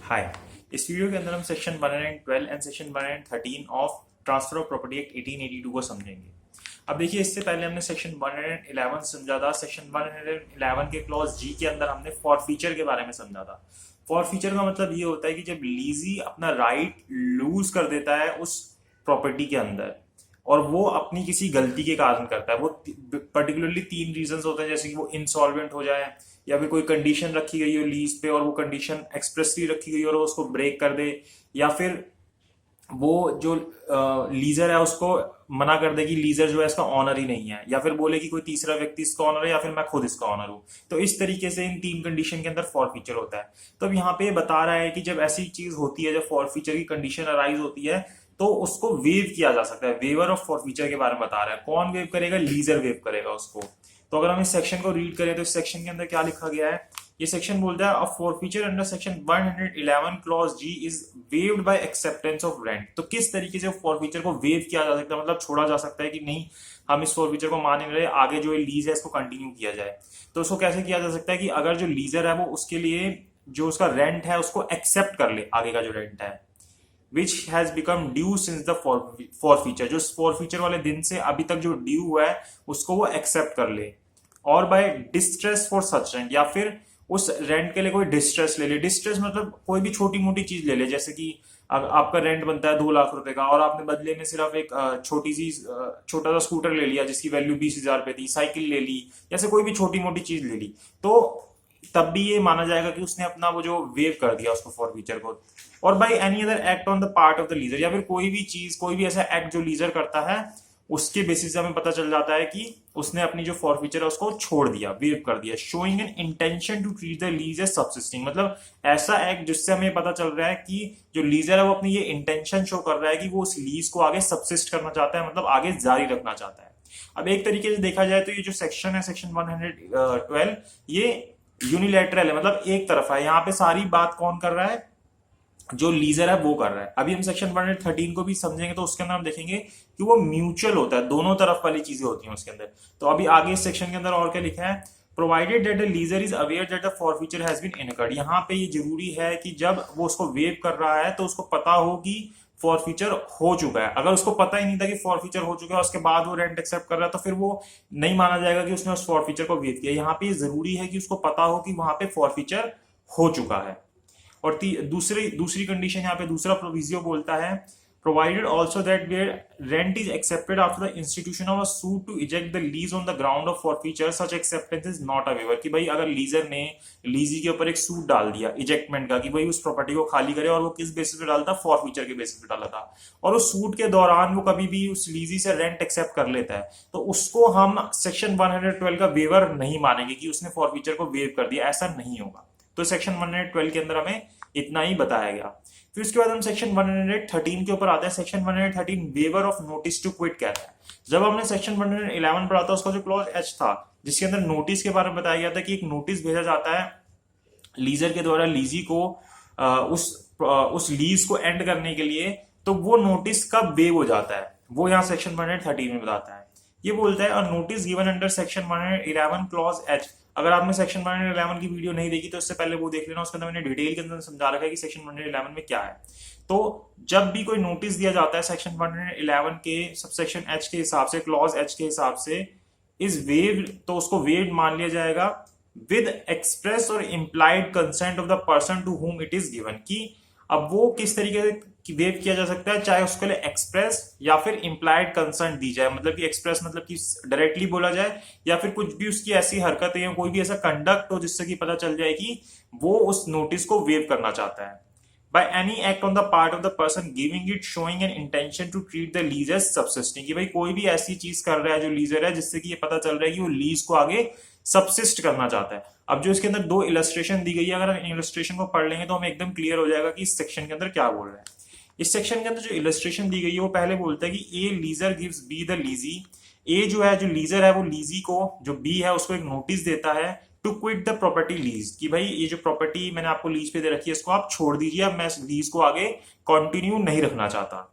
हाय। इस वीडियो के अंदर हम section 112 and section 113 of transfer of property act 1882 को समझेंगे। अब देखिए, इससे पहले हमने सेक्शन 111 समझा था। सेक्शन 111 के क्लॉज जी के अंदर हमने फॉर फीचर के बारे में समझा था। फॉर फीचर का मतलब ये होता है कि जब लीजी अपना राइट लूज कर देता है उस प्रॉपर्टी के अंदर और वो अपनी किसी गलती के कारण करता है, वो पर्टिकुलरली तीन रीजंस होते हैं, जैसे कि वो इंसॉल्वेंट हो जाए, या फिर कोई कंडीशन रखी गई हो लीज पे और वो कंडीशन एक्सप्रेसली रखी गई हो और उसको ब्रेक कर दे, या फिर वो जो लीजर है उसको मना कर दे कि लीजर जो है इसका ऑनर ही नहीं है, या फिर बोले कि कोई तीसरा व्यक्ति इसका ऑनर है या फिर मैं खुद इसका ऑनर हूं। तो इस तरीके से इन तीन कंडीशन के अंदर फॉर फीचर होता है। तो अब यहाँ पे बता रहा है कि जब ऐसी चीज होती है, जब फॉर फीचर की कंडीशन अराइज होती है, तो उसको वेव किया जा सकता है। वेवर ऑफ फॉर फीचर के बारे में बता रहा है। कौन वेव करेगा? लीजर वेव करेगा उसको। तो अगर हम इस सेक्शन को रीड करें तो इस सेक्शन के अंदर क्या लिखा गया है? ये सेक्शन बोलता है a forfeiture under section 111 clause G is waived by acceptance of rent. तो किस तरीके से फॉरफीचर को वेव किया जा सकता है, मतलब छोड़ा जा सकता है कि नहीं, हम इस फॉरफीचर को मान नहीं रहे, आगे जो लीज है इसको कंटिन्यू किया जाए। तो उसको कैसे किया जा सकता है कि अगर जो लीजर है वो उसके लिए जो उसका रेंट है उसको एक्सेप्ट कर ले, आगे का जो रेंट है विच has become due since the forfeiture, जो फॉरफीचर वाले दिन से अभी तक जो ड्यू हुआ है उसको वो एक्सेप्ट कर ले। और by distress for such rent, या फिर उस रेंट के लिए कोई डिस्ट्रेस ले ले। डिस्ट्रेस मतलब कोई भी छोटी मोटी चीज ले ले, जैसे कि आपका रेंट बनता है 2 लाख रुपए का और आपने बदले में सिर्फ एक छोटा सा स्कूटर ले लिया जिसकी वैल्यू 20,000 रुपए थी, साइकिल ले ली, जैसे कोई भी छोटी मोटी चीज ले ली, तो तब भी ये माना जाएगा कि उसने अपना वो जो वेव कर दिया उसको फॉरफीचर को। और by any other act on the part of the lessor, या फिर कोई भी चीज, कोई भी ऐसा एक्ट जो लीजर करता है उसके बेसिस से हमें पता चल जाता है कि उसने अपनी जो फॉरफीचर है उसको छोड़ दिया, वेव कर दिया। Showing an intention to treat the lease as subsisting, मतलब ऐसा एक्ट जिससे हमें पता चल रहा है कि जो लीजर है वो अपनी ये इंटेंशन शो कर रहा है कि वो उस लीज को आगे सब्सिस्ट करना चाहता है, मतलब आगे जारी रखना चाहता है। अब एक तरीके से देखा जाए तो ये जो सेक्शन है, सेक्शन 112, ये यूनिलैटरल है, मतलब एक तरफ है। यहाँ पे सारी बात कौन कर रहा है? जो लीजर है वो कर रहा है। अभी हम सेक्शन 113 को भी समझेंगे तो उसके अंदर हम देखेंगे कि वो म्यूचुअल होता है, दोनों तरफ वाली चीजें होती हैं उसके अंदर। तो अभी आगे इस सेक्शन के अंदर और क्या लिखा है? Provided that the lessor is aware that the forfeiture has been incurred. यहाँ पे ये जरूरी है कि जब वो उसको वेव कर रहा है तो उसको पता हो कि फॉरफीचर हो चुका है। अगर उसको पता ही नहीं था कि फॉरफीचर हो चुका है, उसके बाद वो रेंट एक्सेप्ट कर रहा है, तो फिर वो नहीं माना जाएगा कि उसने उस फॉरफीचर को वेव किया। यहाँ पे जरूरी है कि उसको पता हो कि वहां पे फॉरफीचर हो चुका है। और दूसरी कंडीशन यहाँ पे दूसरा प्रोविजियो बोलता है, provided also that where rent is accepted after the institution of a suit to eject the lease on the ground of forfeiture such acceptance is not a waiver. कि भाई अगर लीजर ने लीजी के ऊपर एक सूट डाल दिया इजेक्टमेंट का कि भाई उस प्रॉपर्टी को खाली करे, और वो किस बेसिस पे डाला था? फॉरफीचर के बेसिस पे डाला था, और उस सूट के दौरान वो कभी भी उस लीजी से रेंट एक्सेप्ट कर लेता है, तो उसको हम सेक्शन 112 का वेवर नहीं मानेंगे कि उसने फॉरफीचर को वेव कर दिया, ऐसा नहीं होगा। तो सेक्शन 112 के अंदर हमें इतना ही बताया गया। फिर उसके बाद हम सेक्शन 113 के ऊपर आते हैं। Section 113 waiver of notice to quit कहता है। जब हमने सेक्शन 111 पढ़ा था, उसका जो क्लॉज एच था जिसके अंदर नोटिस के बारे में बताया गया था कि एक नोटिस भेजा जाता है लीजर के द्वारा लीजी को उस लीज को एंड करने के लिए, तो वो नोटिस कब वेव हो जाता है वो यहाँ सेक्शन 113 में बताता है। ये बोलता है a notice given under section 111 clause H. अगर आपने सेक्शन 111 की वीडियो नहीं देखी तो इससे पहले वो देख लेना, उसके अंदर मैंने डिटेल के अंदर समझा रखा है कि सेक्शन 111 में क्या है। तो जब भी कोई नोटिस दिया जाता है सेक्शन 111 के सबसेक्शन एच के हिसाब से, क्लॉज एच के हिसाब से, इज वेव्ड, तो उसको वेव्ड मान लिया जाएगा विद एक्सप्रेस और implied consent of the person to whom it is given. कि अब वो किस तरीके से वेव किया जा सकता है, चाहे उसके लिए एक्सप्रेस या फिर इम्प्लाइड कंसेंट दी जाए, मतलब कि एक्सप्रेस मतलब कि डायरेक्टली बोला जाए, या फिर कुछ भी उसकी ऐसी हरकत है, कोई भी ऐसा कंडक्ट हो जिससे कि पता चल जाए कि वो उस नोटिस को वेव करना चाहता है। by any act on the part of the person giving it showing an intention to treat the lease as subsisting। कि भाई कोई भी ऐसी चीज कर रहा है जो लीजर है जिससे कि ये पता चल रहा है कि वो लीज को आगे सबसिस्ट करना चाहता है। अब जो इसके अंदर 2 इलस्ट्रेशन दी गई है, अगर हम इलस्ट्रेशन को पढ़ लेंगे तो हमें एकदम क्लियर हो जाएगा कि इस सेक्शन के अंदर क्या बोल रहा है। इस सेक्शन के अंदर जो इलस्ट्रेशन दी गई है वो पहले बोलता है कि ए लीजर गिव्स बी द लीजी। ए जो है, जो लीजर है, वो लीजी को, जो बी है उसको एक नोटिस देता है to quit the property lease. कि भाई ये जो प्रॉपर्टी मैंने आपको लीज पे दे रखी है इसको आप छोड़ दीजिए, अब मैं इस लीज को आगे कंटिन्यू नहीं रखना चाहता।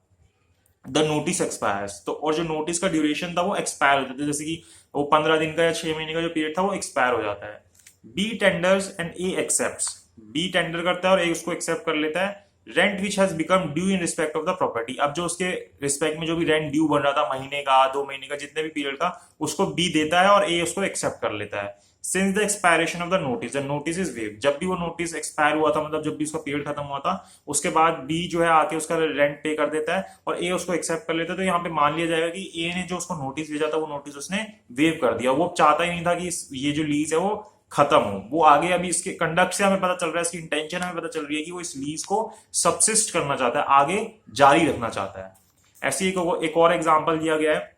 द नोटिस एक्सपायर्स, तो और जो नोटिस का ड्यूरेशन था वो एक्सपायर हो जाता है, जैसे कि वो 15 दिन का या 6 महीने का जो पीरियड था वो एक्सपायर हो जाता है। B tenders and A accepts. B tender करता है और ए उसको एक्सेप्ट कर लेता है। Rent which has become due in respect of the property, अब जो उसके रिस्पेक्ट में जो भी रेंट ड्यू बन रहा था, महीने का, 2 महीने का, जितने भी पीरियड का, उसको बी देता है और ए उसको एक्सेप्ट कर लेता है। Since the expiration of the notice is wave, जब भी वो नोटिस एक्सपायर हुआ था, मतलब जब भी उसका पीरियड खत्म हुआ था, उसके बाद बी जो है आके उसका रेंट पे कर देता है और ए उसको एक्सेप्ट कर लेता है। तो यहाँ पे मान लिया जाएगा कि ए ने जो उसको नोटिस भेजा था वो नोटिस उसने वेव कर दिया। वो चाहता ही नहीं था कि ये जो लीज है वो खत्म हो। वो आगे अभी इसके कंडक्ट से हमें पता चल रहा है, इसकी इंटेंशन हमें पता चल रही है कि वो इस लीज को सबसिस्ट करना चाहता है, आगे जारी रखना चाहता है। ऐसी एक और एग्जांपल दिया गया है,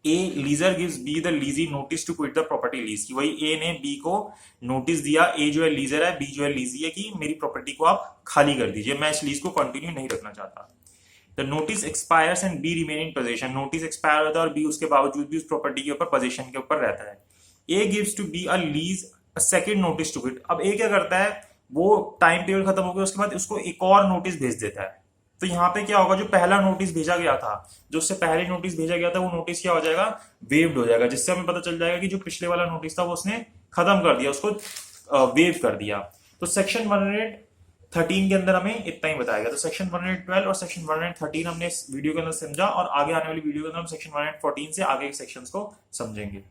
A lessor gives B the lessee notice to quit the property lease, की वही ए ने बी को नोटिस दिया, ए जो है लीजर है, बी जो है लीजी है, कि मेरी प्रॉपर्टी को आप खाली कर दीजिए, मैं इस लीज को कंटिन्यू नहीं रखना चाहता। The notice expires and be remain in position, notice expire होता है और बी उसके बावजूद भी उस प्रॉपर्टी के ऊपर पोजीशन के ऊपर रहता है। A gives to B a lease a second notice to quit, अब ए क्या करता है, वो टाइम पीरियड खत्म हो गया उसके बाद उसको एक और नोटिस भेज देता है। तो यहाँ पे क्या होगा, जो पहला नोटिस भेजा गया था, जो उससे पहले नोटिस भेजा गया था, वो नोटिस क्या हो जाएगा, वेव्ड हो जाएगा, जिससे हमें पता चल जाएगा कि जो पिछले वाला नोटिस था वो उसने खत्म कर दिया, उसको वेव कर दिया। तो सेक्शन 113 के अंदर हमें इतना ही बताएगा। तो सेक्शन 112 और सेक्शन 113 हमने इस वीडियो के अंदर समझा, और आगे आने वाली वीडियो के अंदर हम सेक्शन 114 से आगे के सेक्शंस को समझेंगे।